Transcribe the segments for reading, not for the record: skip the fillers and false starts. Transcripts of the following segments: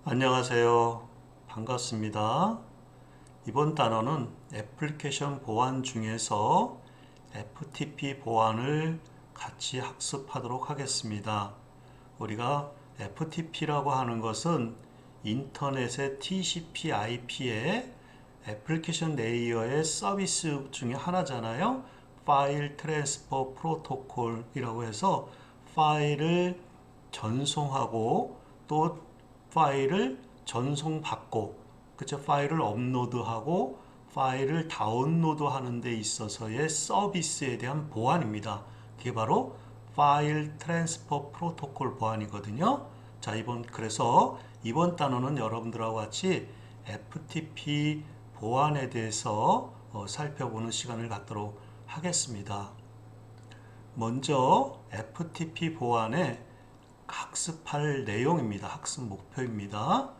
안녕하세요. 반갑습니다. 이번 단어는 애플리케이션 보안 중에서 FTP 보안을 같이 학습하도록 하겠습니다. 우리가 FTP라고 하는 것은 인터넷의 TCP/IP의 애플리케이션 레이어의 서비스 중에 하나잖아요. 파일 트랜스퍼 프로토콜이라고 해서 파일을 전송하고 또 파일을 전송받고, 그쵸? 파일을 업로드하고 파일을 다운로드 하는 데 있어서의 서비스에 대한 보안입니다. 그게 바로 파일 트랜스퍼 프로토콜 보안이거든요. 자, 그래서 이번 단어는 여러분들하고 같이 FTP 보안에 대해서 살펴보는 시간을 갖도록 하겠습니다. 먼저 FTP 보안의 학습할 내용입니다. 학습 목표입니다.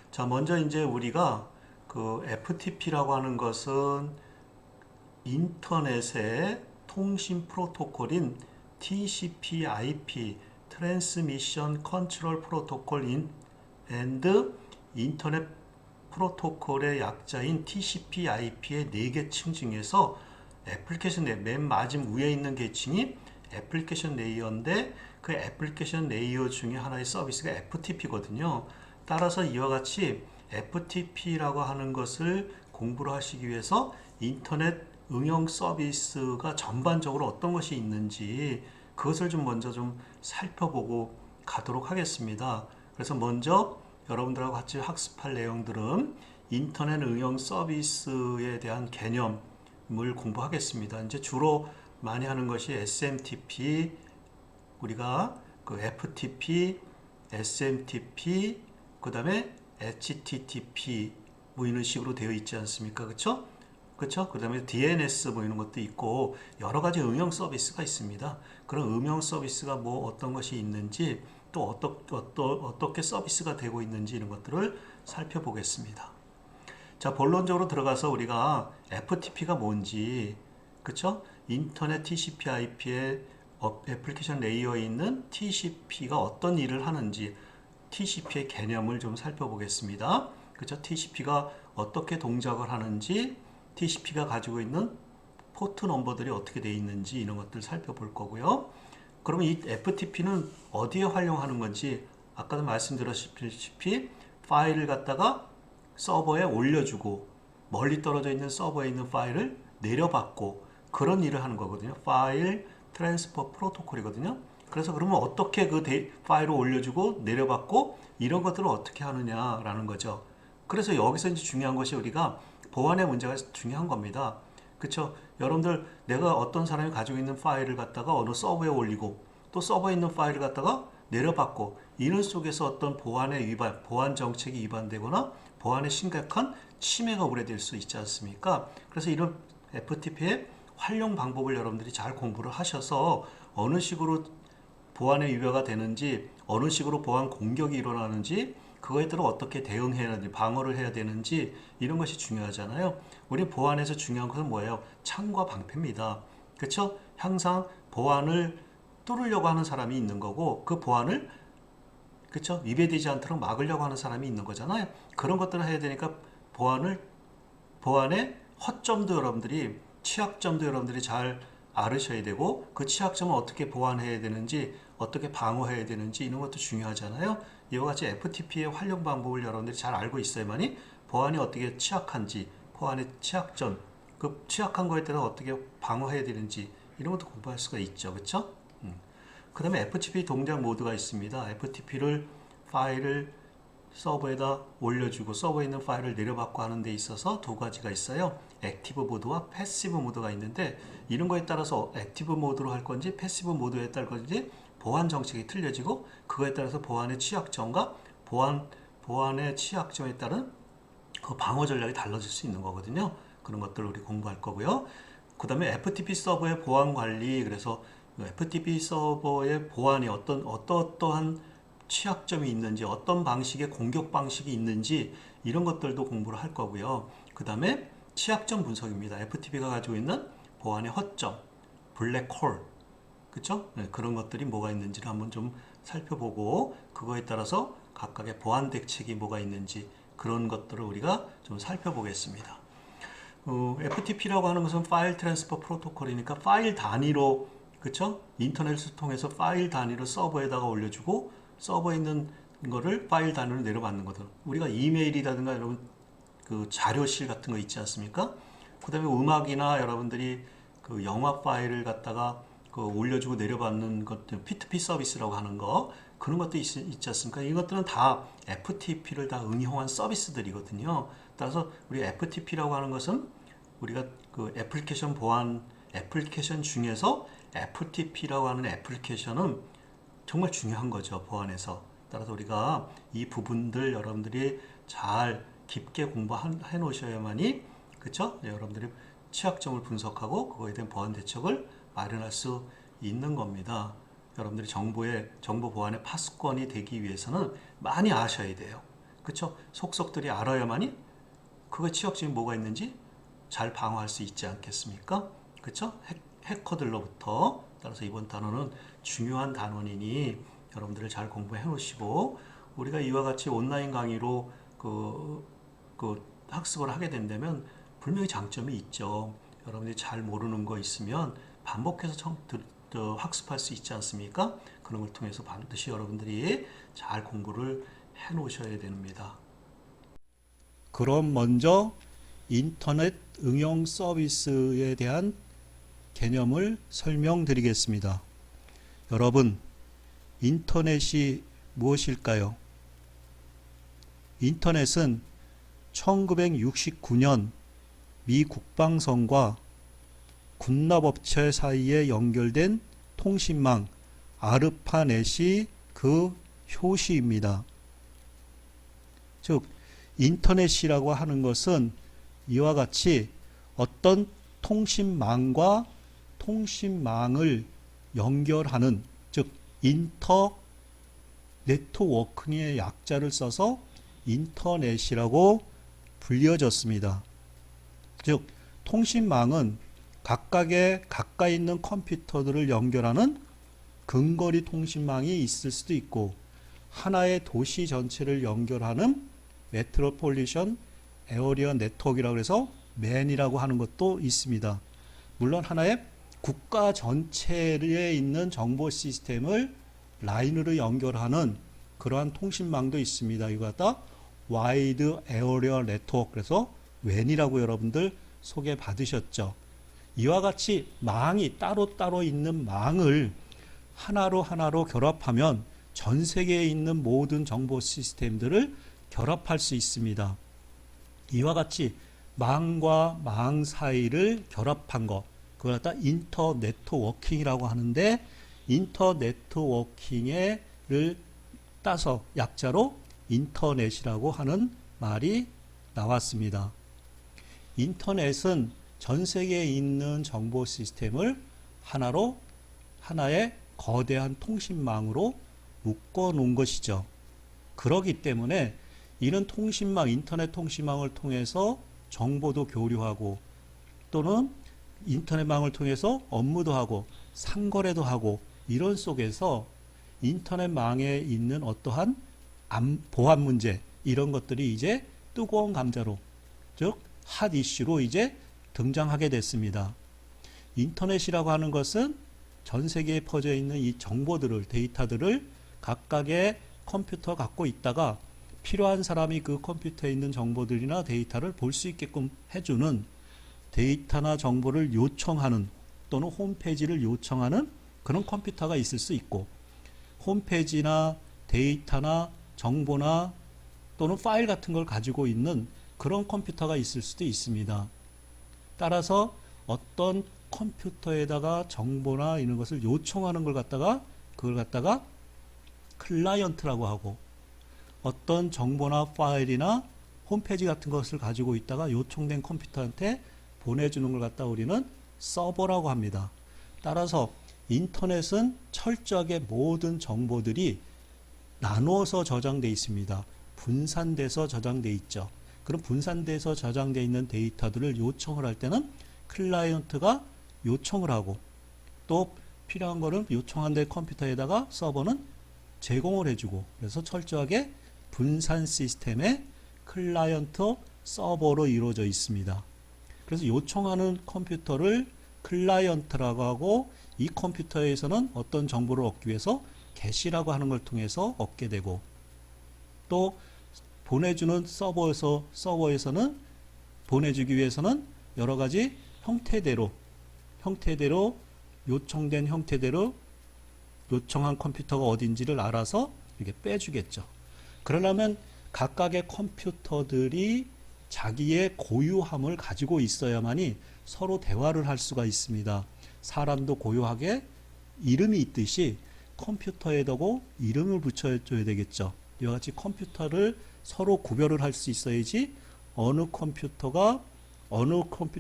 자, 먼저 이제 우리가 그 FTP라고 하는 것은 인터넷의 통신 프로토콜인 TCP/IP (Transmission Control Protocol) and 인터넷 프로토콜의 약자인 TCP/IP의 4개 층 중에서 애플리케이션 맨 마지막 위에 있는 계층이 애플리케이션 레이어인데, 그 애플리케이션 레이어 중에 하나의 서비스가 FTP거든요. 따라서 이와 같이 FTP라고 하는 것을 공부를 하시기 위해서 인터넷 응용 서비스가 전반적으로 어떤 것이 있는지 그것을 좀 먼저 좀 살펴보고 가도록 하겠습니다. 그래서 먼저 여러분들하고 같이 학습할 내용들은 인터넷 응용 서비스에 대한 개념을 공부하겠습니다. 이제 주로 많이 하는 것이 SMTP, 우리가 그 FTP, SMTP, 그 다음에 HTTP 뭐 이런 식으로 되어 있지 않습니까? 그쵸? 그쵸? 그 다음에 DNS 뭐 이런 것도 있고 여러 가지 응용 서비스가 있습니다. 그런 응용 서비스가 뭐 어떤 것이 있는지 또 어떻게 서비스가 되고 있는지 이런 것들을 살펴보겠습니다. 자, 본론적으로 들어가서 우리가 FTP가 뭔지, 그쵸? 인터넷 TCP/IP의 애플리케이션 레이어에 있는 TCP가 어떤 일을 하는지, TCP의 개념을 좀 살펴보겠습니다. 그쵸? TCP가 어떻게 동작을 하는지, TCP가 가지고 있는 포트 넘버들이 어떻게 되어 있는지 이런 것들 살펴볼 거고요. 그러면 이 FTP는 어디에 활용하는 건지, 아까도 말씀드렸다시피 파일을 갖다가 서버에 올려주고 멀리 떨어져 있는 서버에 있는 파일을 내려받고 그런 일을 하는 거거든요. 파일 트랜스퍼 프로토콜이거든요. 그래서 그러면 어떻게 그 파일을 올려주고 내려받고 이런 것들을 어떻게 하느냐라는 거죠. 그래서 여기서 이제 중요한 것이 우리가 보안의 문제가 중요한 겁니다. 그렇죠? 여러분들 내가 어떤 사람이 가지고 있는 파일을 갖다가 어느 서버에 올리고 또 서버에 있는 파일을 갖다가 내려받고 이런 속에서 어떤 보안의 위반, 보안 정책이 위반되거나 보안에 심각한 침해가 우려될 수 있지 않습니까? 그래서 이런 FTP의 활용 방법을 여러분들이 잘 공부를 하셔서 어느 식으로 보안의 위배가 되는지, 어느 식으로 보안 공격이 일어나는지, 그거에 따라 어떻게 대응해야 하는지, 방어를 해야 되는지 이런 것이 중요하잖아요. 우리 보안에서 중요한 것은 뭐예요? 창과 방패입니다. 그렇죠? 항상 보안을 뚫으려고 하는 사람이 있는 거고 그 보안을, 그렇죠? 위배되지 않도록 막으려고 하는 사람이 있는 거잖아요. 그런 것들을 해야 되니까 보안의 허점도 여러분들이, 취약점도 여러분들이 잘 알으셔야 되고 그 취약점을 어떻게 보완해야 되는지, 어떻게 방어해야 되는지 이런 것도 중요하잖아요. 이와 같이 FTP의 활용 방법을 여러분들이 잘 알고 있어야만이 보안이 어떻게 취약한지, 보안의 취약점, 그 취약한 거에 따라 어떻게 방어해야 되는지 이런 것도 공부할 수가 있죠. 그렇죠? 그 다음에 FTP 동작 모드가 있습니다. FTP를 파일을 서버에다 올려주고 서버에 있는 파일을 내려받고 하는 데 있어서 두 가지가 있어요. 액티브 모드와 패시브 모드가 있는데 이런 거에 따라서 액티브 모드로 할 건지 패시브 모드에 따를 건지 보안 정책이 틀려지고 그거에 따라서 보안의 취약점과 보안의 취약점에 따른 그 방어 전략이 달라질 수 있는 거거든요. 그런 것들을 우리 공부할 거고요. 그 다음에 FTP 서버의 보안 관리, 그래서 FTP 서버의 보안이 어떠한 취약점이 있는지, 어떤 방식의 공격 방식이 있는지 이런 것들도 공부를 할 거고요. 그 다음에 취약점 분석입니다. FTP가 가지고 있는 보안의 허점, 블랙홀, 그쵸? 네, 그런 것들이 뭐가 있는지를 한번 좀 살펴보고 그거에 따라서 각각의 보안 대책이 뭐가 있는지 그런 것들을 우리가 좀 살펴보겠습니다. FTP라고 하는 것은 파일 트랜스퍼 프로토콜이니까 파일 단위로, 그쵸? 인터넷을 통해서 파일 단위로 서버에다가 올려주고 서버에 있는 거를 파일 단위로 내려받는 거든. 우리가 이메일이라든가 여러분 그 자료실 같은 거 있지 않습니까? 그 다음에 음악이나 여러분들이 그 영화 파일을 갖다가 그 올려주고 내려받는 것들, P2P 서비스라고 하는 거, 그런 것도 있지 않습니까? 이것들은 다 FTP를 다 응용한 서비스들이거든요. 따라서 우리 FTP라고 하는 것은 우리가 그 애플리케이션 보안 애플리케이션 중에서 FTP라고 하는 애플리케이션은 정말 중요한 거죠, 보안에서. 따라서 우리가 이 부분들 여러분들이 잘 깊게 공부해 놓으셔야만이, 그쵸? 여러분들이 취약점을 분석하고 그거에 대한 보안 대책을 마련할 수 있는 겁니다. 여러분들이 정보 보안의 파수꾼이 되기 위해서는 많이 아셔야 돼요. 그쵸? 속속들이 알아야만이 그거 취약점이 뭐가 있는지 잘 방어할 수 있지 않겠습니까? 그쵸? 해커들로부터. 따라서 이번 단어는 중요한 단원이니 여러분들을 잘 공부해 놓으시고, 우리가 이와 같이 온라인 강의로 그 학습을 하게 된다면 분명히 장점이 있죠. 여러분들이 잘 모르는 거 있으면 반복해서 학습할 수 있지 않습니까? 그런 걸 통해서 반드시 여러분들이 잘 공부를 해 놓으셔야 됩니다. 그럼 먼저 인터넷 응용 서비스에 대한 개념을 설명드리겠습니다. 여러분, 인터넷이 무엇일까요? 인터넷은 1969년 미 국방성과 군납업체 사이에 연결된 통신망 아르파넷이 그 효시입니다. 즉, 인터넷이라고 하는 것은 이와 같이 어떤 통신망과 통신망을 연결하는, 즉 인터 네트워킹의 약자를 써서 인터넷이라고 불려졌습니다. 즉 통신망은 각각의 가까이 있는 컴퓨터들을 연결하는 근거리 통신망이 있을 수도 있고, 하나의 도시 전체를 연결하는 메트로폴리션 에어리어 네트워크라고 해서 맨이라고 하는 것도 있습니다. 물론 하나의 국가 전체에 있는 정보 시스템을 라인으로 연결하는 그러한 통신망도 있습니다. 이거 갖다 와이드 에어리어 네트워크, 그래서 웬이라고 여러분들 소개 받으셨죠. 이와 같이 망이 따로따로 있는 망을 하나로 결합하면 전 세계에 있는 모든 정보 시스템들을 결합할 수 있습니다. 이와 같이 망과 망 사이를 결합한 것, 그걸 갖다 인터 네트워킹이라고 하는데, 인터 네트워킹을 따서 약자로 인터넷이라고 하는 말이 나왔습니다. 인터넷은 전 세계에 있는 정보 시스템을 하나의 거대한 통신망으로 묶어 놓은 것이죠. 그렇기 때문에 이런 통신망, 인터넷 통신망을 통해서 정보도 교류하고, 또는 인터넷망을 통해서 업무도 하고 상거래도 하고, 이런 속에서 인터넷망에 있는 어떠한 보안 문제, 이런 것들이 이제 뜨거운 감자로, 즉 핫 이슈로 이제 등장하게 됐습니다. 인터넷이라고 하는 것은 전 세계에 퍼져 있는 이 정보들을, 데이터들을 각각의 컴퓨터 갖고 있다가 필요한 사람이 그 컴퓨터에 있는 정보들이나 데이터를 볼 수 있게끔 해주는, 데이터나 정보를 요청하는 또는 홈페이지를 요청하는 그런 컴퓨터가 있을 수 있고, 홈페이지나 데이터나 정보나 또는 파일 같은 걸 가지고 있는 그런 컴퓨터가 있을 수도 있습니다. 따라서 어떤 컴퓨터에다가 정보나 이런 것을 요청하는 걸 갖다가, 그걸 갖다가 클라이언트라고 하고, 어떤 정보나 파일이나 홈페이지 같은 것을 가지고 있다가 요청된 컴퓨터한테 보내주는 걸 갖다 우리는 서버라고 합니다. 따라서 인터넷은 철저하게 모든 정보들이 나누어서 저장되어 있습니다. 분산돼서 저장되어 있죠. 그럼 분산돼서 저장되어 있는 데이터들을 요청을 할 때는 클라이언트가 요청을 하고, 또 필요한 거는 요청한 데 컴퓨터에다가 서버는 제공을 해주고, 그래서 철저하게 분산 시스템의 클라이언트 서버로 이루어져 있습니다. 그래서 요청하는 컴퓨터를 클라이언트라고 하고, 이 컴퓨터에서는 어떤 정보를 얻기 위해서 게시라고 하는 걸 통해서 얻게 되고, 또 보내주는 서버에서는 보내주기 위해서는 여러 가지 형태대로 요청된 형태대로 요청한 컴퓨터가 어딘지를 알아서 이렇게 빼주겠죠. 그러려면 각각의 컴퓨터들이 자기의 고유함을 가지고 있어야만이 서로 대화를 할 수가 있습니다. 사람도 고유하게 이름이 있듯이 컴퓨터에다가 이름을 붙여줘야 되겠죠. 이와 같이 컴퓨터를 서로 구별을 할 수 있어야지 어느 컴퓨터가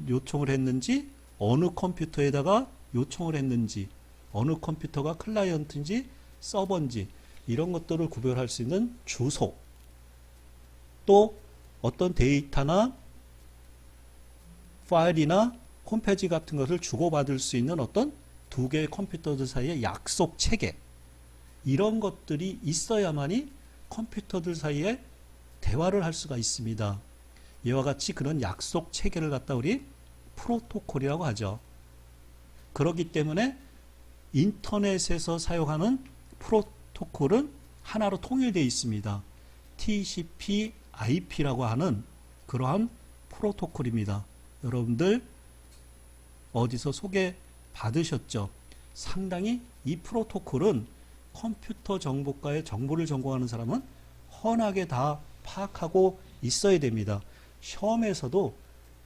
요청을 했는지, 어느 컴퓨터에다가 요청을 했는지, 어느 컴퓨터가 클라이언트인지 서버인지 이런 것들을 구별할 수 있는 주소, 또 어떤 데이터나 파일이나 홈페이지 같은 것을 주고받을 수 있는 어떤 두 개의 컴퓨터들 사이의 약속 체계, 이런 것들이 있어야만이 컴퓨터들 사이에 대화를 할 수가 있습니다. 이와 같이 그런 약속 체계를 갖다 우리 프로토콜이라고 하죠. 그렇기 때문에 인터넷에서 사용하는 프로토콜은 하나로 통일되어 있습니다. TCP/IP라고 하는 그러한 프로토콜입니다. 여러분들 어디서 소개 받으셨죠? 상당히 이 프로토콜은 컴퓨터 정보과의 정보를 전공하는 사람은 훤하게 다 파악하고 있어야 됩니다. 시험에서도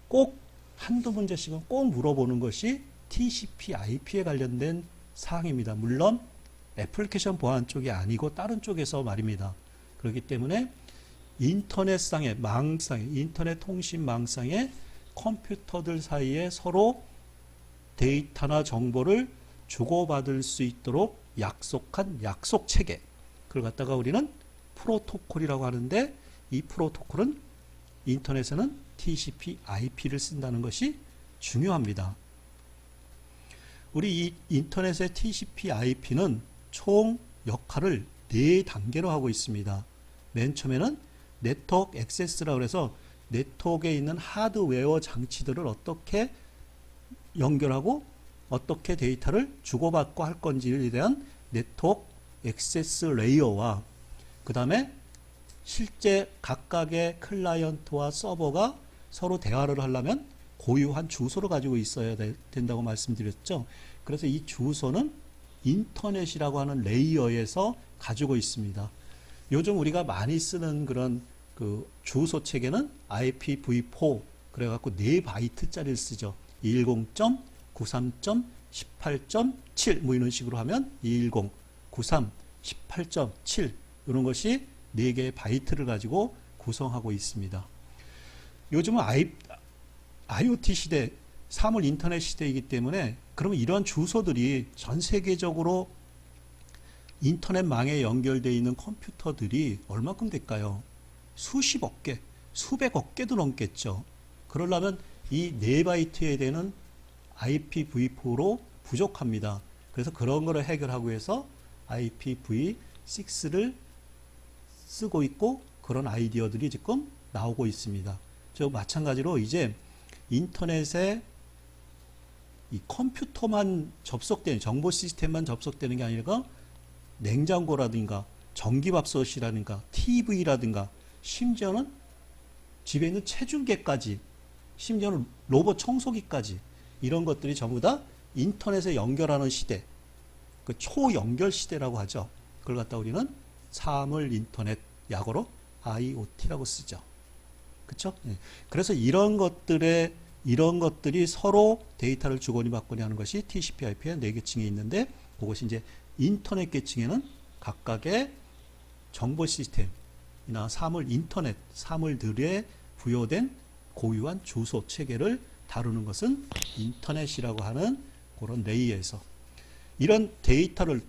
꼭 한두 문제씩은 꼭 물어보는 것이 TCP/IP에 관련된 사항입니다. 물론 애플리케이션 보안 쪽이 아니고 다른 쪽에서 말입니다. 그렇기 때문에 인터넷 통신망상의 컴퓨터들 사이에 서로 데이터나 정보를 주고받을 수 있도록 약속한 약속 체계, 그걸 갖다가 우리는 프로토콜이라고 하는데, 이 프로토콜은 인터넷에는 TCP/IP를 쓴다는 것이 중요합니다. 우리 이 인터넷의 TCP/IP는 총 역할을 4단계로 하고 있습니다. 맨 처음에는 네트워크 액세스라고 해서 네트워크에 있는 하드웨어 장치들을 어떻게 연결하고 어떻게 데이터를 주고받고 할 건지에 대한 네트워크 액세스 레이어와, 그 다음에 실제 각각의 클라이언트와 서버가 서로 대화를 하려면 고유한 주소를 가지고 있어야 된다고 말씀드렸죠. 그래서 이 주소는 인터넷이라고 하는 레이어에서 가지고 있습니다. 요즘 우리가 많이 쓰는 그런 그 주소 체계는 IPv4 그래갖고 4바이트짜리를 쓰죠. 210.93.18.7 뭐 이런 식으로 하면 210, 93, 18.7 이런 것이 4개의 바이트를 가지고 구성하고 있습니다. 요즘은 IoT 시대, 사물 인터넷 시대이기 때문에 그러면 이런 주소들이 전 세계적으로 인터넷망에 연결되어 있는 컴퓨터들이 얼마큼 될까요? 수십억 개, 수백억 개도 넘겠죠. 그러려면 이 4바이트에 되는 IPv4로 부족합니다. 그래서 그런 거를 해결하기 위해서 IPv6를 쓰고 있고, 그런 아이디어들이 지금 나오고 있습니다. 저 마찬가지로 이제 인터넷에 이 컴퓨터만 접속되는, 정보 시스템만 접속되는 게 아니라 냉장고라든가 전기밥솥이라든가 TV라든가 심지어는 집에 있는 체중계까지, 심지어는 로봇 청소기까지, 이런 것들이 전부 다 인터넷에 연결하는 시대, 그 초연결 시대라고 하죠. 그걸 갖다 우리는 사물 인터넷, 약어로 IoT라고 쓰죠. 그렇죠? 네. 그래서 이런 것들이 서로 데이터를 주거니 받거니 하는 것이 TCP/IP의 4계층에 있는데, 그것이 이제 인터넷 계층에는 각각의 정보 시스템이나 사물 인터넷, 사물들에 부여된 고유한 주소 체계를 다루는 것은 인터넷이라고 하는 그런 레이에서, 이런 데이터를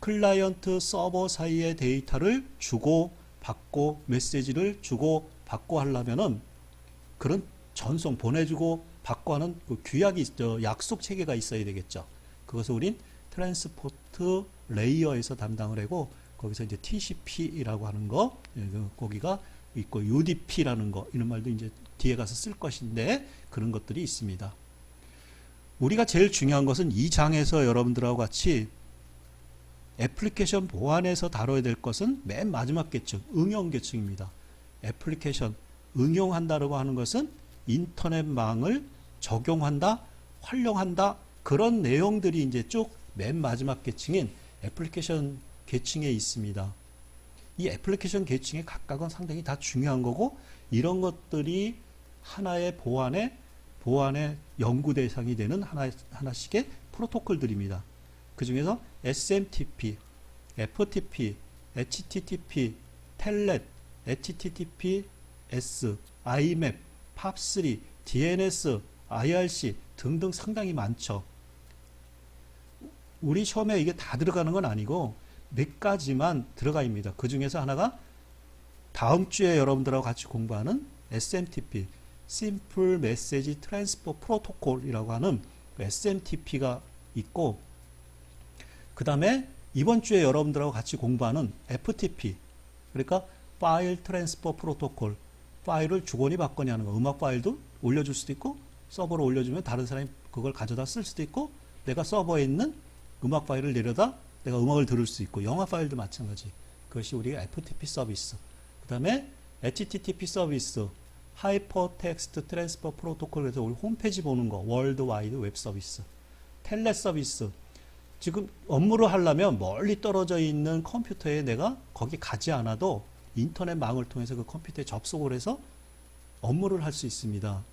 클라이언트 서버 사이의 데이터를 주고받고 메시지를 주고받고 하려면은 그런 전송, 보내주고 받고 하는 그 규약이 있죠. 약속 체계가 있어야 되겠죠. 그것을 우린 트랜스포트 레이어에서 담당을 하고, 거기서 이제 TCP라고 하는 거, 거기가 있고 UDP라는 거, 이런 말도 이제 뒤에 가서 쓸 것인데 그런 것들이 있습니다. 우리가 제일 중요한 것은 이 장에서 여러분들하고 같이 애플리케이션 보안에서 다뤄야 될 것은 맨 마지막 계층, 응용 계층입니다. 애플리케이션, 응용한다라고 하는 것은 인터넷망을 적용한다, 활용한다, 그런 내용들이 이제 쭉 맨 마지막 계층인 애플리케이션 계층에 있습니다. 이 애플리케이션 계층의 각각은 상당히 다 중요한 거고, 이런 것들이 하나의 보안의 연구 대상이 되는 하나씩의 프로토콜들입니다. 그 중에서 SMTP, FTP, HTTP, 텔넷, HTTPS, IMAP, POP3, DNS, IRC 등등 상당히 많죠. 우리 처음에 이게 다 들어가는 건 아니고 몇 가지만 들어가 있습니다. 그 중에서 하나가 다음 주에 여러분들하고 같이 공부하는 SMTP, Simple Message Transfer Protocol이라고 하는 SMTP가 있고, 그 다음에 이번 주에 여러분들하고 같이 공부하는 FTP, 그러니까 File Transfer Protocol, 파일을 주거니 받거니 하는 거. 음악 파일도 올려줄 수도 있고, 서버로 올려주면 다른 사람이 그걸 가져다 쓸 수도 있고, 내가 서버에 있는 음악 파일을 내려다 내가 음악을 들을 수 있고, 영화 파일도 마찬가지. 그것이 우리가 FTP 서비스. 그 다음에 HTTP 서비스, 하이퍼텍스트 트랜스퍼 프로토콜. 그래서 우리 홈페이지 보는 거, 월드와이드 웹 서비스. 텔넷 서비스. 지금 업무를 하려면 멀리 떨어져 있는 컴퓨터에 내가 거기 가지 않아도 인터넷망을 통해서 그 컴퓨터에 접속을 해서 업무를 할 수 있습니다.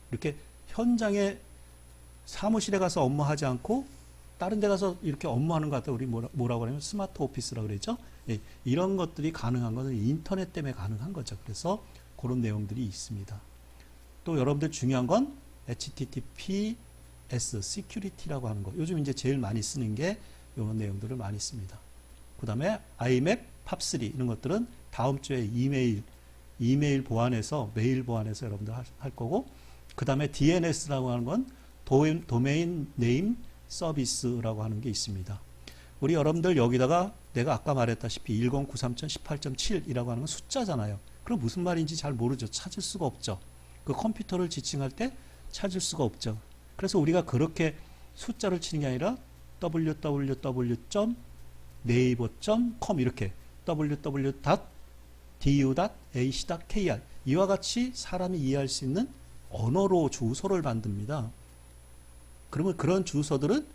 이렇게 현장에 사무실에 가서 업무하지 않고 다른 데 가서 이렇게 업무하는 것 같다. 우리 뭐라고 하냐면 스마트 오피스라고 그랬죠. 예, 이런 것들이 가능한 것은 인터넷 때문에 가능한 거죠. 그래서 그런 내용들이 있습니다. 또 여러분들 중요한 건 HTTPS, Security라고 하는 거. 요즘 이제 제일 많이 쓰는 게 이런 내용들을 많이 씁니다. 그 다음에 IMAP, POP3 이런 것들은 다음 주에 이메일 보안에서, 메일 보안에서 여러분들 할 거고, 그 다음에 DNS라고 하는 건 도메인 네임 서비스라고 하는 게 있습니다. 우리 여러분들 여기다가 내가 아까 말했다시피 1093.18.7이라고 하는 건 숫자잖아요. 그럼 무슨 말인지 잘 모르죠. 찾을 수가 없죠. 그 컴퓨터를 지칭할 때 찾을 수가 없죠. 그래서 우리가 그렇게 숫자를 치는 게 아니라 www.naver.com 이렇게 www.du.ac.kr 이와 같이 사람이 이해할 수 있는 언어로 주소를 만듭니다. 그러면 그런 주소들은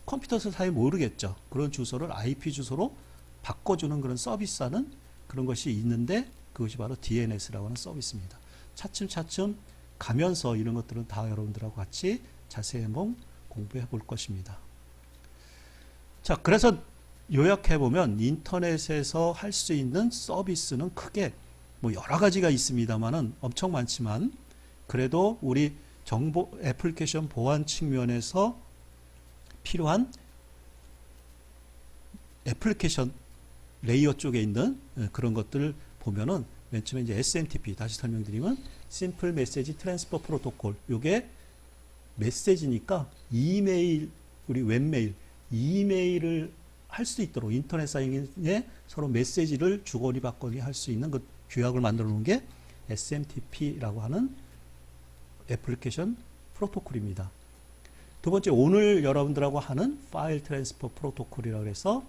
컴퓨터에서 잘 모르겠죠. 그런 주소를 IP 주소로 바꿔주는 그런 서비스하는 그런 것이 있는데, 그것이 바로 DNS라고 하는 서비스입니다. 차츰차츰 가면서 이런 것들은 다 여러분들하고 같이 자세히 한번 공부해 볼 것입니다. 자, 그래서 요약해보면 인터넷에서 할 수 있는 서비스는 크게 뭐 여러 가지가 있습니다만은 엄청 많지만, 그래도 우리 정보 애플리케이션 보안 측면에서 필요한 애플리케이션 레이어 쪽에 있는 그런 것들을 보면은 맨 처음에 이제 SMTP 다시 설명드리면 Simple Message Transfer Protocol, 요게 메시지니까 이메일, 우리 웹메일, 이메일을 할 수 있도록 인터넷상에 서로 메시지를 주거니 받거니 할 수 있는 그 규약을 만들어 놓은 게 SMTP라고 하는 애플리케이션 프로토콜입니다. 두 번째, 오늘 여러분들하고 하는 파일 트랜스퍼 프로토콜이라고 해서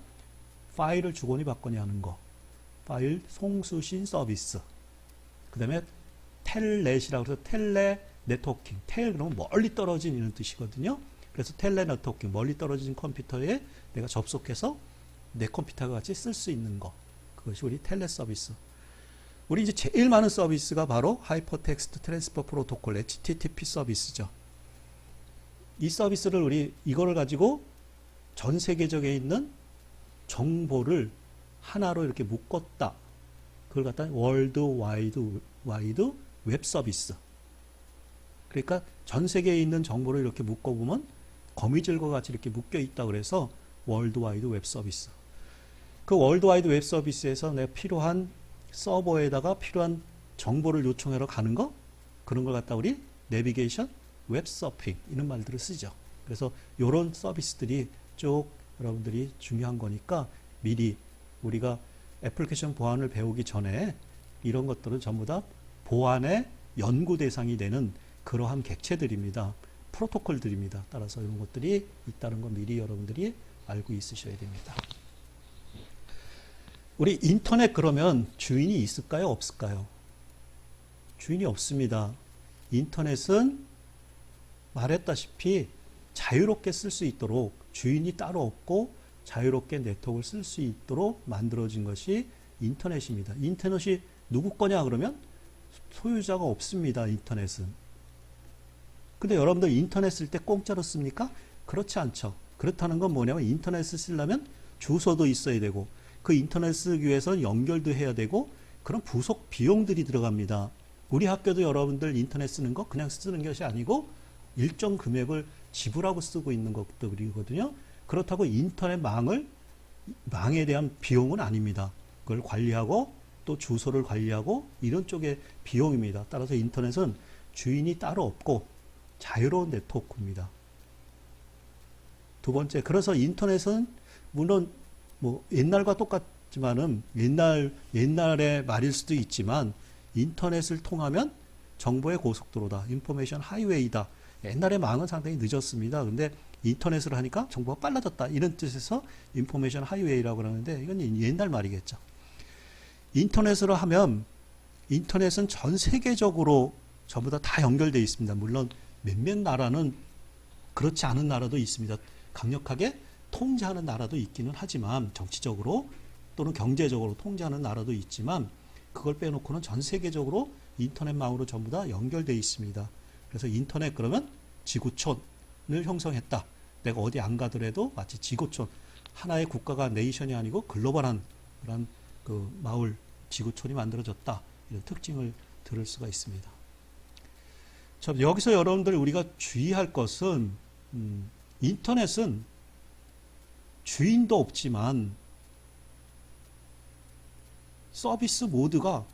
파일을 주거니 받거니 하는 거, 파일 송수신 서비스. 그 다음에 텔넷이라고 해서 텔레 네트워킹. 텔 그러면 멀리 떨어진 이런 뜻이거든요. 그래서 텔레 네트워킹, 멀리 떨어진 컴퓨터에 내가 접속해서 내 컴퓨터와 같이 쓸 수 있는 거. 그것이 우리 텔넷 서비스. 우리 이제 제일 많은 서비스가 바로 하이퍼텍스트 트랜스퍼 프로토콜, HTTP 서비스죠. 이 서비스를 우리 이거를 가지고 전 세계적에 있는 정보를 하나로 이렇게 묶었다. 그걸 갖다 월드 와이드 웹 서비스. 그러니까 전 세계에 있는 정보를 이렇게 묶어보면 거미줄과 같이 이렇게 묶여 있다 그래서 월드 와이드 웹 서비스. 그 월드 와이드 웹 서비스에서 내가 필요한 서버에다가 필요한 정보를 요청하러 가는 거, 그런 걸 갖다 우리 내비게이션, 웹 서핑 이런 말들을 쓰죠. 그래서 이런 서비스들이 쭉 여러분들이 중요한 거니까 미리 우리가 애플리케이션 보안을 배우기 전에 이런 것들은 전부 다 보안의 연구 대상이 되는 그러한 객체들입니다. 프로토콜들입니다. 따라서 이런 것들이 있다는 거 미리 여러분들이 알고 있으셔야 됩니다. 우리 인터넷 그러면 주인이 있을까요? 없을까요? 주인이 없습니다. 인터넷은 말했다시피 자유롭게 쓸 수 있도록 주인이 따로 없고 자유롭게 네트워크를 쓸 수 있도록 만들어진 것이 인터넷입니다. 인터넷이 누구 거냐 그러면 소유자가 없습니다. 인터넷은. 근데 여러분들 인터넷 쓸 때 공짜로 씁니까? 그렇지 않죠. 그렇다는 건 뭐냐면 인터넷을 쓰려면 주소도 있어야 되고 그 인터넷 쓰기 위해서 연결도 해야 되고 그런 부속 비용들이 들어갑니다. 우리 학교도 여러분들 인터넷 쓰는 거 그냥 쓰는 것이 아니고 일정 금액을 지불하고 쓰고 있는 것들이거든요. 그렇다고 인터넷 망에 대한 비용은 아닙니다. 그걸 관리하고 또 주소를 관리하고 이런 쪽의 비용입니다. 따라서 인터넷은 주인이 따로 없고 자유로운 네트워크입니다. 두 번째, 그래서 인터넷은 물론 뭐 옛날과 똑같지만은 옛날의 말일 수도 있지만 인터넷을 통하면 정보의 고속도로다. 인포메이션 하이웨이다. 옛날에 망은 상당히 늦었습니다. 근데 인터넷을 하니까 정보가 빨라졌다. 이런 뜻에서 인포메이션 하이웨이라고 그러는데 이건 옛날 말이겠죠. 인터넷으로 하면 인터넷은 전 세계적으로 전부 다 연결되어 있습니다. 물론 몇몇 나라는 그렇지 않은 나라도 있습니다. 강력하게 통제하는 나라도 있기는 하지만 정치적으로 또는 경제적으로 통제하는 나라도 있지만 그걸 빼놓고는 전 세계적으로 인터넷망으로 전부 다 연결되어 있습니다. 그래서 인터넷 그러면 지구촌을 형성했다. 내가 어디 안 가더라도 마치 지구촌, 하나의 국가가 네이션이 아니고 글로벌한 그런 그 마을 지구촌이 만들어졌다. 이런 특징을 들을 수가 있습니다. 자, 여기서 여러분들 우리가 주의할 것은 인터넷은 주인도 없지만 서비스 모드가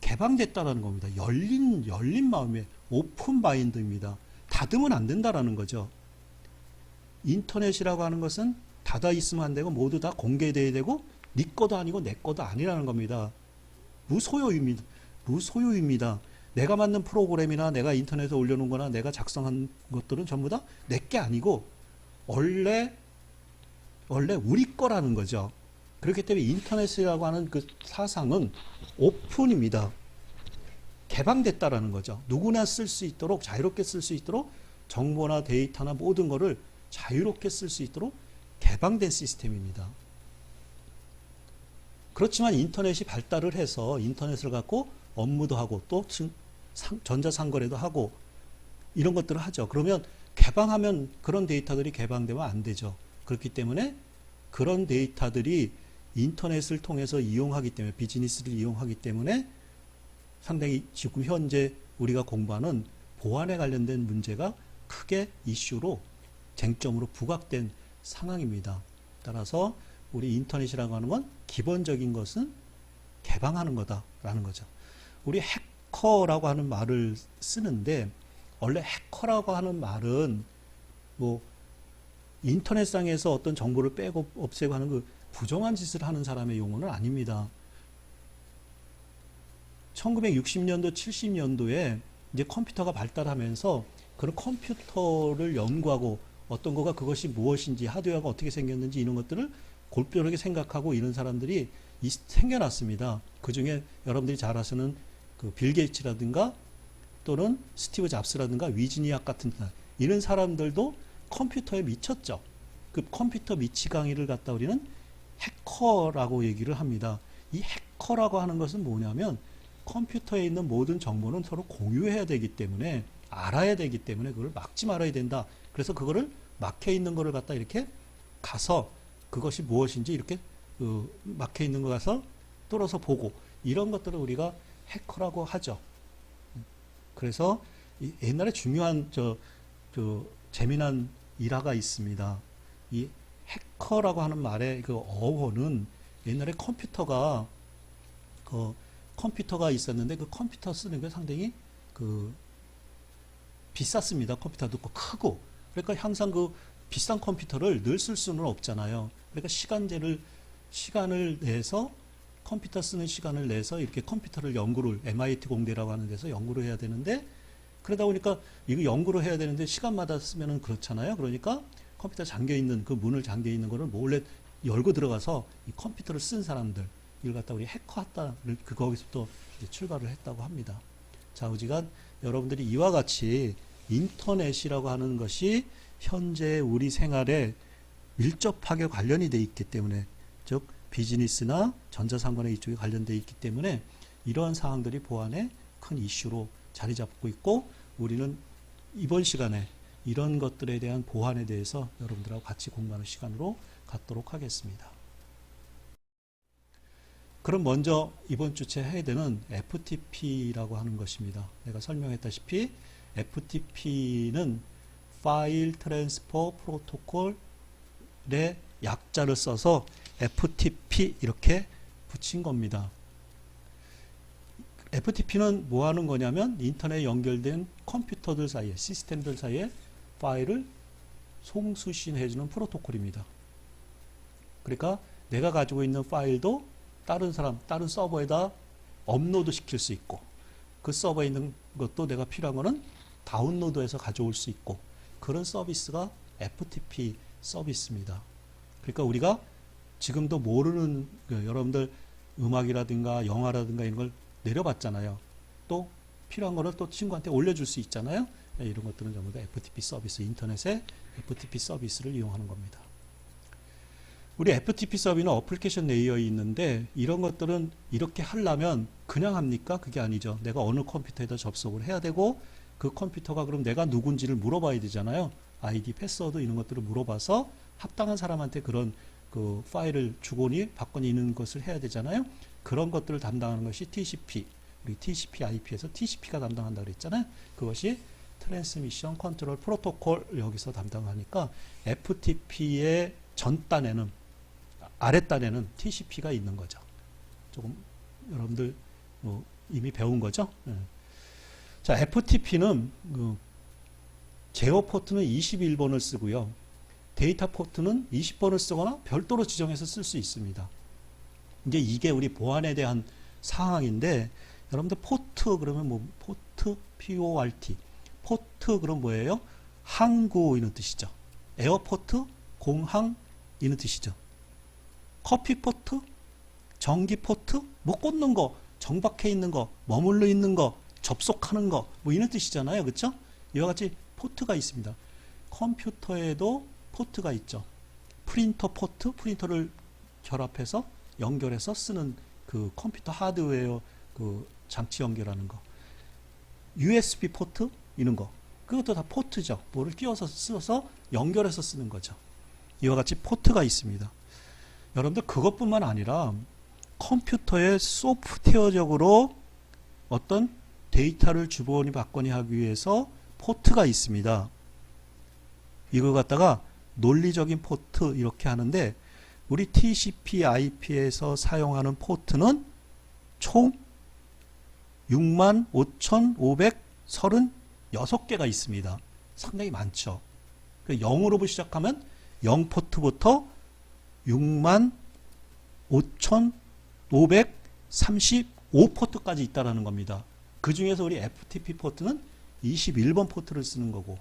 개방됐다는 겁니다. 열린 마음에 오픈 마인드입니다. 닫으면 안 된다라는 거죠. 인터넷이라고 하는 것은 닫아 있으면 안 되고 모두 다 공개돼야 되고 네 거도 아니고 내 거도 아니라는 겁니다. 무소유입니다. 무소유입니다. 내가 만든 프로그램이나 내가 인터넷에 올려놓은 거나 내가 작성한 것들은 전부 다 내 게 아니고 원래 우리 거라는 거죠. 그렇기 때문에 인터넷이라고 하는 그 사상은 오픈입니다. 개방됐다라는 거죠. 누구나 쓸 수 있도록 자유롭게 쓸 수 있도록 정보나 데이터나 모든 거를 자유롭게 쓸 수 있도록 개방된 시스템입니다. 그렇지만 인터넷이 발달을 해서 인터넷을 갖고 업무도 하고 또 전자상거래도 하고 이런 것들을 하죠. 그러면 개방하면 그런 데이터들이 개방되면 안 되죠. 그렇기 때문에 그런 데이터들이 인터넷을 통해서 이용하기 때문에 비즈니스를 이용하기 때문에 상당히 지금 현재 우리가 공부하는 보안에 관련된 문제가 크게 이슈로 쟁점으로 부각된 상황입니다. 따라서 우리 인터넷이라고 하는 건 기본적인 것은 개방하는 거다라는 거죠. 우리 해커라고 하는 말을 쓰는데 원래 해커라고 하는 말은 뭐 인터넷상에서 어떤 정보를 빼고 없애고 하는 그 부정한 짓을 하는 사람의 용어는 아닙니다. 1960년도, 70년도에 이제 컴퓨터가 발달하면서 그런 컴퓨터를 연구하고 어떤 거가 그것이 무엇인지 하드웨어가 어떻게 생겼는지 이런 것들을 골똘하게 생각하고 이런 사람들이 생겨났습니다. 그 중에 여러분들이 잘 아시는 그 빌 게이츠라든가 또는 스티브 잡스라든가 위즈니악 같은 이런 사람들도 컴퓨터에 미쳤죠. 그 컴퓨터 미치 강의를 갖다 우리는 해커라고 얘기를 합니다. 이 해커라고 하는 것은 뭐냐면 컴퓨터에 있는 모든 정보는 서로 공유해야 되기 때문에 알아야 되기 때문에 그걸 막지 말아야 된다. 그래서 그거를 막혀 있는 거를 갖다 이렇게 가서 그것이 무엇인지 이렇게 막혀 있는 거 가서 뚫어서 보고 이런 것들을 우리가 해커라고 하죠. 그래서 옛날에 중요한 재미난 일화가 있습니다. 이 해커라고 하는 말의 그 어원은 옛날에 컴퓨터가 있었는데 그 컴퓨터 쓰는 게 상당히 비쌌습니다. 컴퓨터도 크고. 그러니까 항상 그 비싼 컴퓨터를 늘 쓸 수는 없잖아요. 그러니까 시간제를 시간을 내서 컴퓨터 쓰는 시간을 내서 이렇게 컴퓨터를 연구를 MIT 공대라고 하는 데서 연구를 해야 되는데 그러다 보니까 이거 연구를 해야 되는데 시간마다 쓰면은 그렇잖아요. 그러니까 컴퓨터 잠겨 있는 그 문을 잠겨 있는 거를 몰래 열고 들어가서 이 컴퓨터를 쓴 사람들 이걸 갖다 우리 해커했다를 거기서부터 이제 출발을 했다고 합니다. 좌우지간 여러분들이 이와 같이 인터넷이라고 하는 것이 현재 우리 생활에 밀접하게 관련이 돼 있기 때문에 즉 비즈니스나 전자상권에 이쪽에 관련돼 있기 때문에 이러한 사항들이 보안의 큰 이슈로 자리 잡고 있고 우리는 이번 시간에 이런 것들에 대한 보안에 대해서 여러분들하고 같이 공부하는 시간으로 갖도록 하겠습니다. 그럼 먼저 이번 주째 해야 되는 FTP라고 하는 것입니다. 내가 설명했다시피 FTP는 파일 트랜스퍼 프로토콜의 약자를 써서 FTP 이렇게 붙인 겁니다. FTP는 뭐 하는 거냐면 인터넷에 연결된 컴퓨터들 사이에 시스템들 사이에 파일을 송수신해주는 프로토콜입니다. 그러니까 내가 가지고 있는 파일도 다른 사람, 다른 서버에다 업로드 시킬 수 있고 그 서버에 있는 것도 내가 필요한 거는 다운로드해서 가져올 수 있고 그런 서비스가 FTP 서비스입니다. 그러니까 우리가 지금도 모르는 여러분들 음악이라든가 영화라든가 이런 걸 내려봤잖아요. 또 필요한 거를 또 친구한테 올려줄 수 있잖아요. 이런 것들은 전부 다 FTP 서비스, 인터넷의 FTP 서비스를 이용하는 겁니다. 우리 FTP 서비스는 어플리케이션 레이어에 있는데 이런 것들은 이렇게 하려면 그냥 합니까? 그게 아니죠. 내가 어느 컴퓨터에다 접속을 해야 되고 그 컴퓨터가 그럼 내가 누군지를 물어봐야 되잖아요. 아이디, 패스워드 이런 것들을 물어봐서 합당한 사람한테 그런 그 파일을 주거니 받거니 있는 것을 해야 되잖아요. 그런 것들을 담당하는 것이 TCP, 우리 TCP/IP에서 TCP가 담당한다 그랬잖아요. 그것이 트랜스미션 컨트롤 프로토콜 여기서 담당하니까 FTP의 전단에는 아랫단에는 TCP가 있는 거죠. 조금 여러분들 뭐 이미 배운 거죠. 네. 자, FTP는 제어 포트는 21번을 쓰고요. 데이터 포트는 20번을 쓰거나 별도로 지정해서 쓸 수 있습니다. 이제 이게 우리 보안에 대한 사항인데 여러분들 포트 그러면 뭐 포트 PORT 포트 그럼 뭐예요? 항구 이런 뜻이죠. 에어포트 공항 이런 뜻이죠. 커피 포트 전기 포트 뭐 꽂는 거 정박해 있는 거 머물러 있는 거 접속하는 거 뭐 이런 뜻이잖아요. 그렇죠? 이와 같이 포트가 있습니다. 컴퓨터에도 포트가 있죠. 프린터 포트 프린터를 결합해서 연결해서 쓰는 그 컴퓨터 하드웨어 그 장치 연결하는 거. USB 포트 이런 거. 그것도 다 포트죠. 뭐를 끼워서 써서 연결해서 쓰는 거죠. 이와 같이 포트가 있습니다. 여러분들 그것뿐만 아니라 컴퓨터에 소프트웨어적으로 어떤 데이터를 주거니 받거니 하기 위해서 포트가 있습니다. 이걸 갖다가 논리적인 포트 이렇게 하는데 우리 TCP/IP에서 사용하는 포트는 총 65,536개가 있습니다. 상당히 많죠. 0으로 시작하면 0포트부터 65,535포트까지 있다라는 겁니다. 그 중에서 우리 FTP 포트는 21번 포트를 쓰는 거고.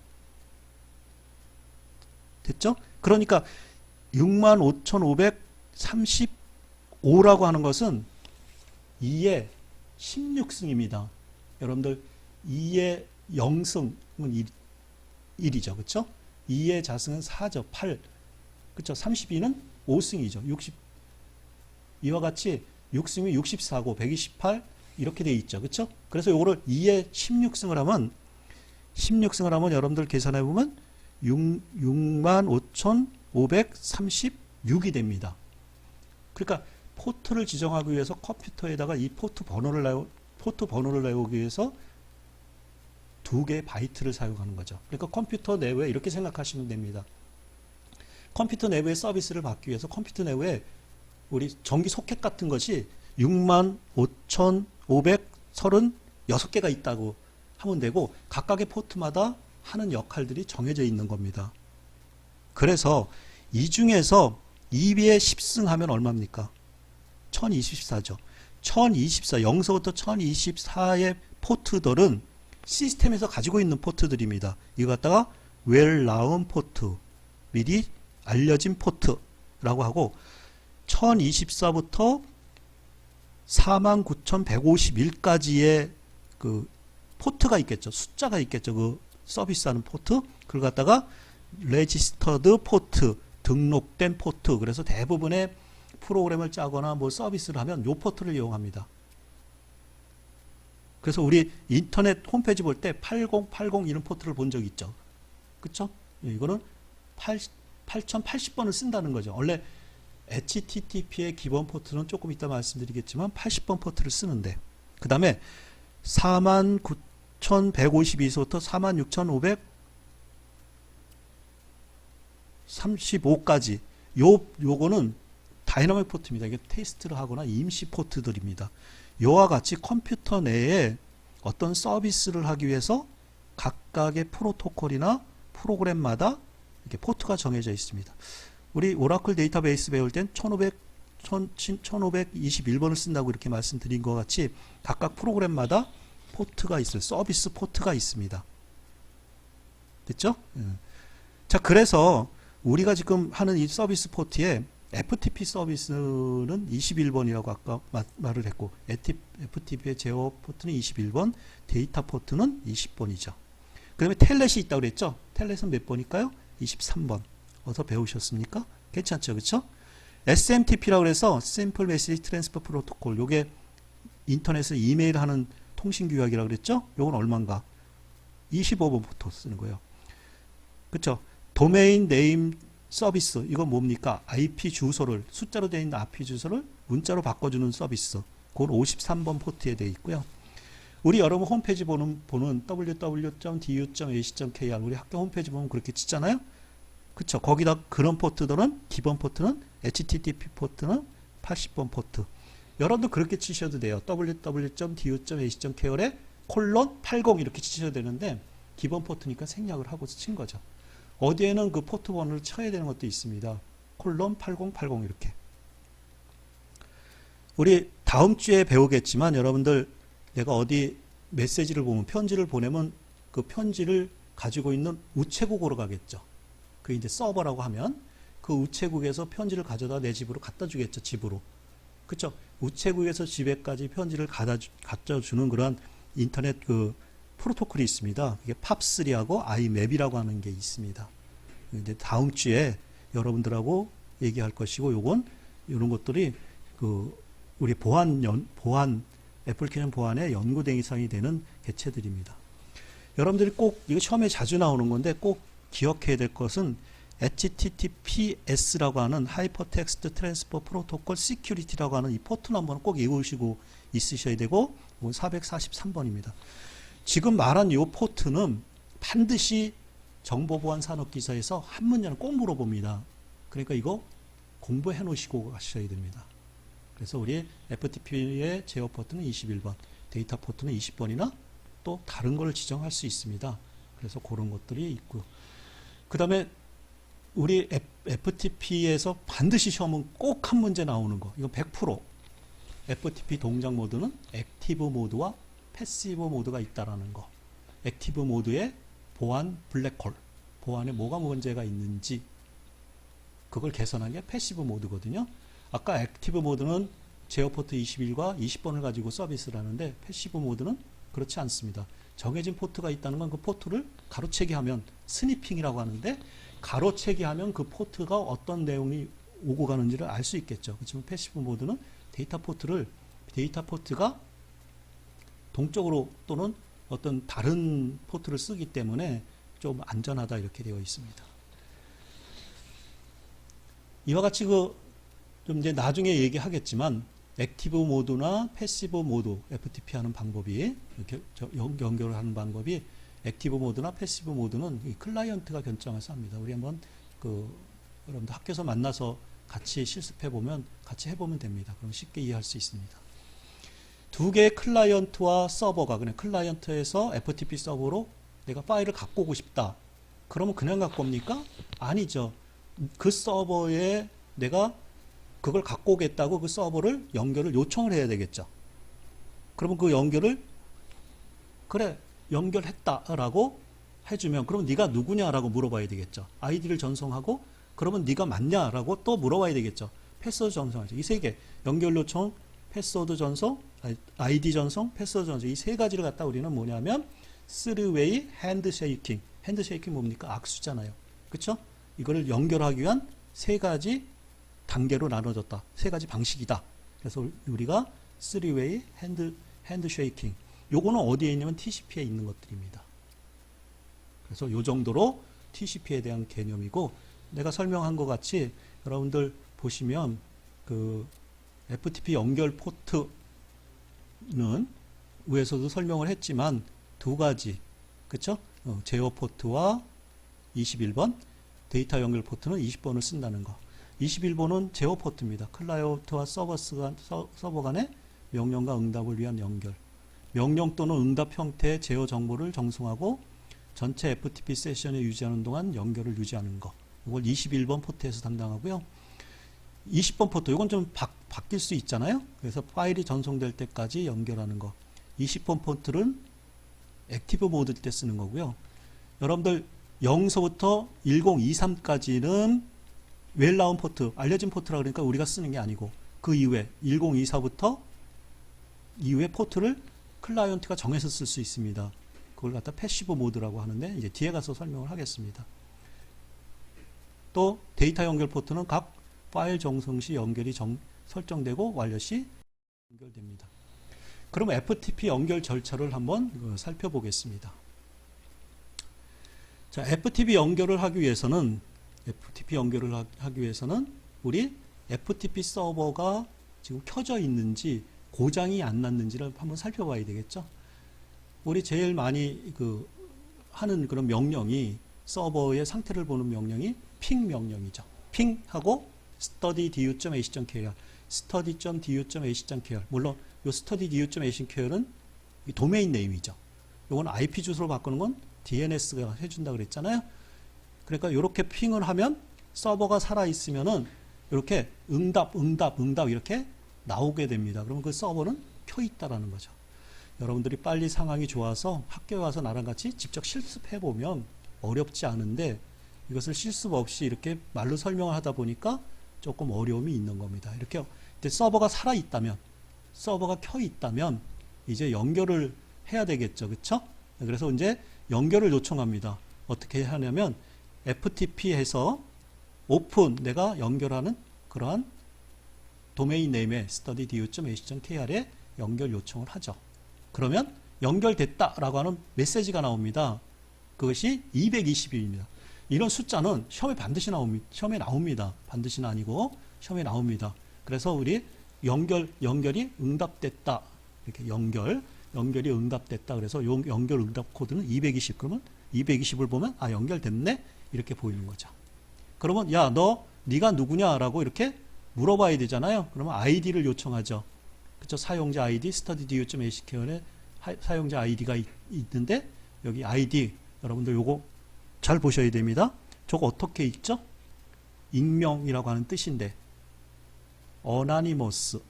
됐죠? 그러니까 65,535라고 하는 것은 2의 16승입니다. 여러분들 2의 0승은 1이죠. 그렇죠? 2의 자승은 4죠. 8. 그렇죠? 32는 5승이죠. 60. 이와 같이 6승이 64고 128 이렇게 돼 있죠. 그렇죠? 그래서 요거를 2의 16승을 하면 여러분들 계산해 보면 65,536이 됩니다. 그러니까 포트를 지정하기 위해서 컴퓨터에다가 이 포트 번호를 내오기 위해서 2개의 바이트를 사용하는 거죠. 그러니까 컴퓨터 내부에 이렇게 생각하시면 됩니다. 컴퓨터 내부의 서비스를 받기 위해서 컴퓨터 내부에 우리 전기 소켓 같은 것이 65,536개가 있다고 하면 되고 각각의 포트마다 하는 역할들이 정해져 있는 겁니다. 그래서 이 중에서 2에 10승 하면 얼마입니까? 1024죠. 1024, 0서부터 1024의 포트들은 시스템에서 가지고 있는 포트들입니다. 이거 갖다가 well known 포트, 미리 알려진 포트라고 하고 1024부터 49,151까지의 그 포트가 있겠죠. 숫자가 있겠죠. 그 서비스하는 포트. 그걸 갖다가 registered 포트, 등록된 포트. 그래서 대부분의 프로그램을 짜거나 뭐 서비스를 하면 요 포트를 이용합니다. 그래서 우리 인터넷 홈페이지 볼 때 8080 이런 포트를 본 적 있죠. 그쵸? 이거는 8080번을 쓴다는 거죠. 원래 HTTP의 기본 포트는 조금 이따 말씀드리겠지만 80번 포트를 쓰는데, 그 다음에 49,152에서부터 46,535까지 요거는 다이나믹 포트입니다. 이게 테스트를 하거나 임시 포트들입니다. 요와 같이 컴퓨터 내에 어떤 서비스를 하기 위해서 각각의 프로토콜이나 프로그램마다 이렇게 포트가 정해져 있습니다. 우리 오라클 데이터베이스 배울 땐 1521번을 쓴다고 이렇게 말씀드린 것 같이 각각 프로그램마다 포트가 있어요. 서비스 포트가 있습니다. 됐죠? 자, 그래서 우리가 지금 하는 이 서비스 포트에 FTP 서비스는 21번이라고 아까 말을 했고, FTP의 제어 포트는 21번, 데이터 포트는 20번이죠. 그 다음에 텔넷이 있다고 그랬죠? 텔넷은 몇 번일까요? 23번. 어디서 배우셨습니까? 괜찮죠? 그쵸? SMTP라고 해서 Simple Message Transfer Protocol. 요게 인터넷에서 이메일 하는 통신 규약이라고 그랬죠? 요건 얼마인가? 25번부터 쓰는 거예요. 그쵸? 도메인 네임 서비스. 이건 뭡니까? IP 주소를, 숫자로 되어 있는 IP 주소를 문자로 바꿔주는 서비스. 그건 53번 포트에 되어 있고요. 우리 여러분 홈페이지 보는 www.du.ac.kr 우리 학교 홈페이지 보면 그렇게 치잖아요. 그쵸? 거기다 그런 포트들은 기본 포트는 HTTP 포트는 80번 포트. 여러분도 그렇게 치셔도 돼요. www.du.ac.kr에 :80 이렇게 치셔도 되는데 기본 포트니까 생략을 하고 친 거죠. 어디에는 그 포트 번호를 쳐야 되는 것도 있습니다. :8080 이렇게. 우리 다음 주에 배우겠지만 여러분들 내가 어디 메시지를 보면 편지를 보내면 그 편지를 가지고 있는 우체국으로 가겠죠. 그 이제 서버라고 하면 그 우체국에서 편지를 가져다 내 집으로 갖다 주겠죠. 집으로. 그쵸? 우체국에서 집에까지 편지를 갖다 주는 그런 인터넷 그 프로토콜이 있습니다. 이게 팝3하고 아이맵이라고 하는 게 있습니다. 이제 다음 주에 여러분들하고 얘기할 것이고, 요건 이런 것들이 그 우리 보안 애플리케이션 보안의 연구 대상이 되는 개체들입니다. 여러분들이 꼭 이거 처음에 자주 나오는 건데 꼭 기억해야 될 것은 HTTPS라고 하는 하이퍼텍스트 트랜스퍼 프로토콜 시큐리티라고 하는 이 포트 넘버는 꼭 외우시고 있으셔야 되고, 이건 443번입니다. 지금 말한 이 포트는 반드시 정보보안산업기사에서 한 문제는 꼭 물어봅니다. 그러니까 이거 공부해 놓으시고 가셔야 됩니다. 그래서 우리 FTP의 제어 포트는 21번, 데이터 포트는 20번이나 또 다른 걸 지정할 수 있습니다. 그래서 그런 것들이 있고요. 그 다음에 우리 FTP에서 반드시 시험은 꼭 한 문제 나오는 거. 이건 100%. FTP 동작 모드는 액티브 모드와 패시브 모드가 있다라는 거. 액티브 모드의 보안 블랙홀. 보안에 뭐가 문제가 있는지 그걸 개선한 게 패시브 모드거든요. 아까 액티브 모드는 제어 포트 21과 20번을 가지고 서비스를 하는데 패시브 모드는 그렇지 않습니다. 정해진 포트가 있다는 건 그 포트를 가로채기 하면 스니핑이라고 하는데, 가로채기 하면 그 포트가 어떤 내용이 오고 가는지를 알 수 있겠죠. 그렇지만 패시브 모드는 데이터 포트가 동쪽으로 또는 어떤 다른 포트를 쓰기 때문에 좀 안전하다 이렇게 되어 있습니다. 이와 같이 좀 이제 나중에 얘기하겠지만 액티브 모드나 패시브 모드 FTP 하는 방법이 이렇게 연결을 하는 방법이 액티브 모드나 패시브 모드는 이 클라이언트가 결정해서 합니다. 우리 한번 여러분들 학교에서 만나서 같이 실습해 보면 같이 해보면 됩니다. 그럼 쉽게 이해할 수 있습니다. 두 개의 클라이언트와 서버가 그냥 클라이언트에서 FTP 서버로 내가 파일을 갖고 오고 싶다. 그러면 그냥 갖고 옵니까? 아니죠. 그 서버에 내가 그걸 갖고 오겠다고 그 서버를 연결을 요청을 해야 되겠죠. 그러면 그 연결을 그래 연결했다라고 해주면 그럼 네가 누구냐라고 물어봐야 되겠죠. 아이디를 전송하고 그러면 네가 맞냐라고 또 물어봐야 되겠죠. 패스워드 전송하죠. 이 세 개 연결 요청, 패스워드 전송, 아이디 전송, 패스워드 전송 이 세 가지를 갖다 우리는 뭐냐면 3웨이 핸드쉐이킹. 핸드쉐이킹 뭡니까? 악수잖아요. 그렇죠? 이거를 연결하기 위한 세 가지 단계로 나눠졌다. 세 가지 방식이다. 그래서 우리가 3웨이 핸드쉐이킹. 요거는 어디에 있냐면 TCP에 있는 것들입니다. 그래서 요 정도로 TCP에 대한 개념이고 내가 설명한 것 같이 여러분들 보시면 그 FTP 연결 포트는 위에서도 설명을 했지만 두 가지 그쵸? 제어 포트와 21번 데이터 연결 포트는 20번을 쓴다는 거 21번은 제어 포트입니다. 클라이언트와 서버 간의 명령과 응답을 위한 연결 명령 또는 응답 형태의 제어 정보를 정송하고 전체 FTP 세션에 유지하는 동안 연결을 유지하는 거 이걸 21번 포트에서 담당하고요. 20번 포트 이건 좀 바뀔 수 있잖아요. 그래서 파일이 전송될 때까지 연결하는 거 20번 포트는 액티브 모드 때 쓰는 거고요. 여러분들 0서부터 1023까지는 웰나운 포트 알려진 포트라 그러니까 우리가 쓰는 게 아니고 그 이후에 1024부터 이후에 포트를 클라이언트가 정해서 쓸 수 있습니다. 그걸 갖다 패시브 모드라고 하는데 이제 뒤에 가서 설명을 하겠습니다. 또 데이터 연결 포트는 각 파일 전송 시 연결이 설정되고 완료 시 연결됩니다. 그럼 FTP 연결 절차를 한번 살펴보겠습니다. 자, FTP 연결을 하기 위해서는 우리 FTP 서버가 지금 켜져 있는지 고장이 안 났는지를 한번 살펴봐야 되겠죠. 우리 제일 많이 하는 그런 명령이 서버의 상태를 보는 명령이 핑 명령이죠. 핑하고 study.du.ac.kr study.du.ac.kr 물론 요 study.du.ac.kr은 도메인 네임이죠. 요건 IP 주소로 바꾸는 건 DNS가 해준다 그랬잖아요. 그러니까 이렇게 핑을 하면 서버가 살아 있으면은 이렇게 응답 이렇게 나오게 됩니다. 그러면 그 서버는 켜 있다라는 거죠. 여러분들이 빨리 상황이 좋아서 학교에 와서 나랑 같이 직접 실습해 보면 어렵지 않은데 이것을 실습 없이 이렇게 말로 설명을 하다 보니까 조금 어려움이 있는 겁니다. 이렇게 서버가 살아 있다면, 서버가 켜 있다면 이제 연결을 해야 되겠죠, 그렇죠? 그래서 이제 연결을 요청합니다. 어떻게 하냐면 FTP에서 오픈 내가 연결하는 그러한 도메인 네임의 study.du.ac.kr에 연결 요청을 하죠. 그러면 연결됐다라고 하는 메시지가 나옵니다. 그것이 220입니다. 이런 숫자는 시험에 반드시 나옵니다. 반드시는 아니고 시험에 나옵니다. 그래서 우리 연결이 응답됐다. 이렇게 연결이 응답됐다. 그래서 연결 응답 코드는 220. 그러면 220을 보면 아 연결됐네 이렇게 보이는 거죠. 그러면 야 네가 누구냐라고 이렇게 물어봐야 되잖아요. 그러면 아이디를 요청하죠. 그렇죠? 사용자 아이디 study.du.ac.kr에 사용자 아이디가 있는데 여기 아이디 여러분들 요거 잘 보셔야 됩니다. 저거 어떻게 읽죠? 익명이라고 하는 뜻인데 어나니머스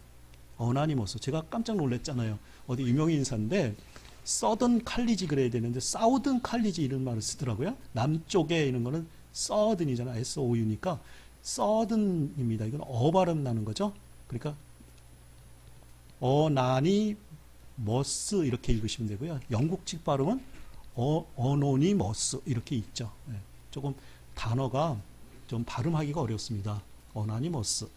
제가 깜짝 놀랐잖아요. 어디 유명 인사인데 서든 칼리지 그래야 되는데 사우든 칼리지 이런 말을 쓰더라고요. 남쪽에 있는 거는 서든이잖아. SOU니까 서든입니다. 이건 발음 나는 거죠. 그러니까 어나니머스 이렇게 읽으시면 되고요. 영국식 발음은 어노니머스 이렇게 있죠. 조금 단어가 좀 발음하기가 어렵습니다. 어나니머스.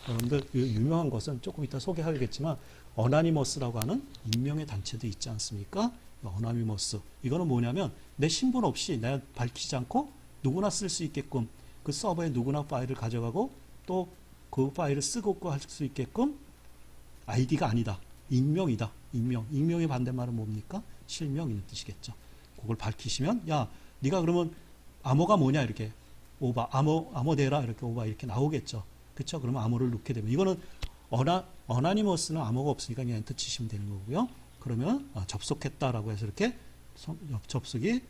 여러분들 유명한 것은 조금 이따 소개하겠지만 어나니머스라고 하는 익명의 단체도 있지 않습니까? 어나니머스. 이거는 뭐냐면 내 신분 없이 내가 밝히지 않고 누구나 쓸 수 있게끔 그 서버에 누구나 파일을 가져가고 또 그 파일을 쓰고 할 수 있게끔 아이디가 아니다. 익명이다. 익명의 반대말은 뭡니까? 실명 이런 뜻이겠죠. 그걸 밝히시면 야 네가 그러면 암호가 뭐냐 이렇게 오바 암호 대라 이렇게 오바 이렇게 나오겠죠. 그렇죠? 그러면 암호를 넣게 되면 이거는 어나니머스는 암호가 없으니까 그냥 엔터 치시면 되는 거고요. 그러면 접속했다라고 해서 이렇게 접속이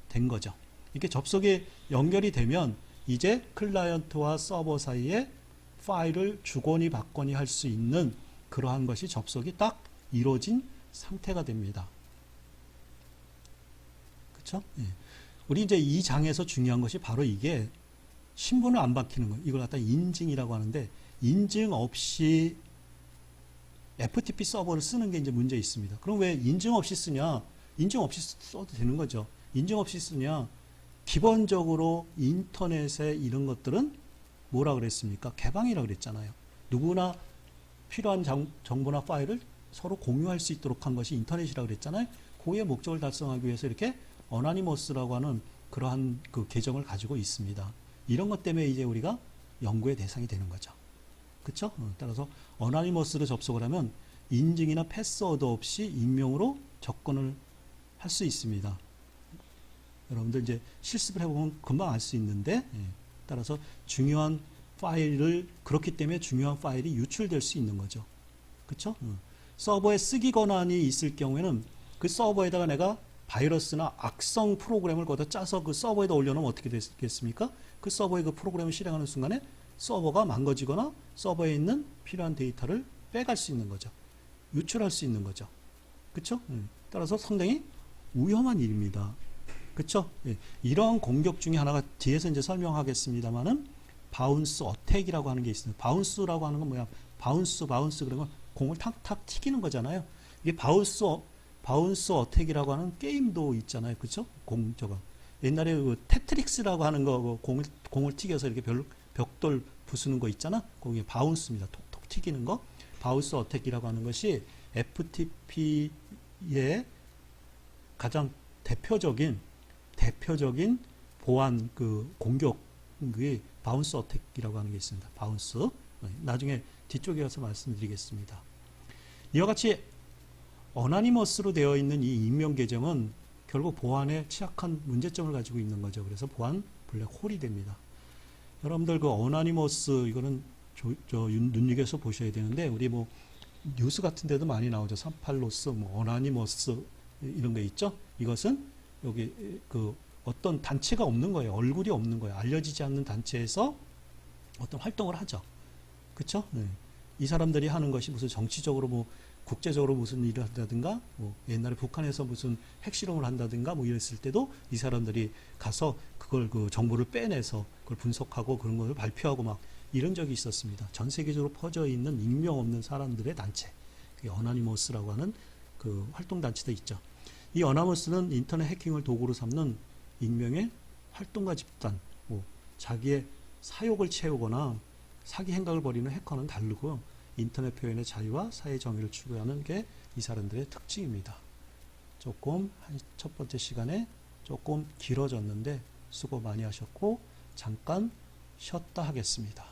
된 거죠. 이렇게 접속이 연결이 되면 이제 클라이언트와 서버 사이에 파일을 주거니 받거니 할 수 있는 그러한 것이 접속이 딱 이루어진 상태가 됩니다. 그렇죠? 예. 우리 이제 이 장에서 중요한 것이 바로 이게 신분을 안 밝히는 거예요. 이걸 갖다 인증이라고 하는데 인증 없이 FTP 서버를 쓰는 게 이제 문제 있습니다. 그럼 왜 인증 없이 쓰냐? 인증 없이 써도 되는 거죠. 인증 없이 쓰냐? 기본적으로 인터넷에 이런 것들은 뭐라 그랬습니까? 개방이라고 그랬잖아요. 누구나 필요한 정보나 파일을 서로 공유할 수 있도록 한 것이 인터넷이라고 그랬잖아요. 그의 목적을 달성하기 위해서 이렇게 어나니머스라고 하는 그러한 그 계정을 가지고 있습니다. 이런 것 때문에 이제 우리가 연구의 대상이 되는 거죠. 그렇죠? 따라서 어나니머스로 접속을 하면 인증이나 패스워드 없이 익명으로 접근을 할 수 있습니다. 여러분들 이제 실습을 해보면 금방 알 수 있는데, 따라서 중요한 파일을 그렇기 때문에 중요한 파일이 유출될 수 있는 거죠. 그렇죠? 서버에 쓰기 권한이 있을 경우에는 그 서버에다가 내가 바이러스나 악성 프로그램을 거기다 짜서 그 서버에다 올려놓으면 어떻게 되겠습니까? 그 서버에 그 프로그램을 실행하는 순간에 서버가 망가지거나 서버에 있는 필요한 데이터를 빼갈 수 있는 거죠. 유출할 수 있는 거죠. 그렇죠? 따라서 상당히 위험한 일입니다. 그렇죠? 예. 이러한 공격 중에 하나가 뒤에서 이제 설명하겠습니다만은 바운스 어택이라고 하는 게 있습니다. 바운스라고 하는 건 뭐야? 바운스 그러면 공을 탁탁 튀기는 거잖아요. 이게 바운스 어택이라고 하는 게임도 있잖아요. 그렇죠? 옛날에 그 테트릭스라고 하는 거 공을 튀겨서 이렇게 벽돌 부수는 거 있잖아. 거기에 바운스입니다. 톡톡 튀기는 거. 바운스 어택이라고 하는 것이 FTP의 가장 대표적인 보안 그 공격이 바운스 어택이라고 하는 게 있습니다. 바운스. 나중에 뒤쪽에 가서 말씀드리겠습니다. 이와 같이 어나니머스로 되어 있는 이 익명 계정은 결국 보안에 취약한 문제점을 가지고 있는 거죠. 그래서 보안 블랙홀이 됩니다. 여러분들 그 어나니머스 이거는 눈여겨서 보셔야 되는데 우리 뭐 뉴스 같은 데도 많이 나오죠. 38로스, 뭐 어나니머스 이런 게 있죠. 이것은 여기 그 어떤 단체가 없는 거예요. 얼굴이 없는 거예요. 알려지지 않는 단체에서 어떤 활동을 하죠. 그렇죠? 네. 이 사람들이 하는 것이 무슨 정치적으로 뭐 국제적으로 무슨 일을 한다든가 뭐 옛날에 북한에서 무슨 핵실험을 한다든가 뭐 이랬을 때도 이 사람들이 가서 그걸 그 정보를 빼내서 그걸 분석하고 그런 걸 발표하고 막 이런 적이 있었습니다. 전 세계적으로 퍼져 있는 익명 없는 사람들의 단체. 그게 어나니머스라고 하는 그 활동 단체도 있죠. 이 어나니머스는 인터넷 해킹을 도구로 삼는 익명의 활동가 집단, 뭐 자기의 사욕을 채우거나 사기 행각을 벌이는 해커는 다르고 인터넷 표현의 자유와 사회 정의를 추구하는 게 이 사람들의 특징입니다. 조금 첫 번째 시간에 조금 길어졌는데 수고 많이 하셨고 잠깐 쉬었다 하겠습니다.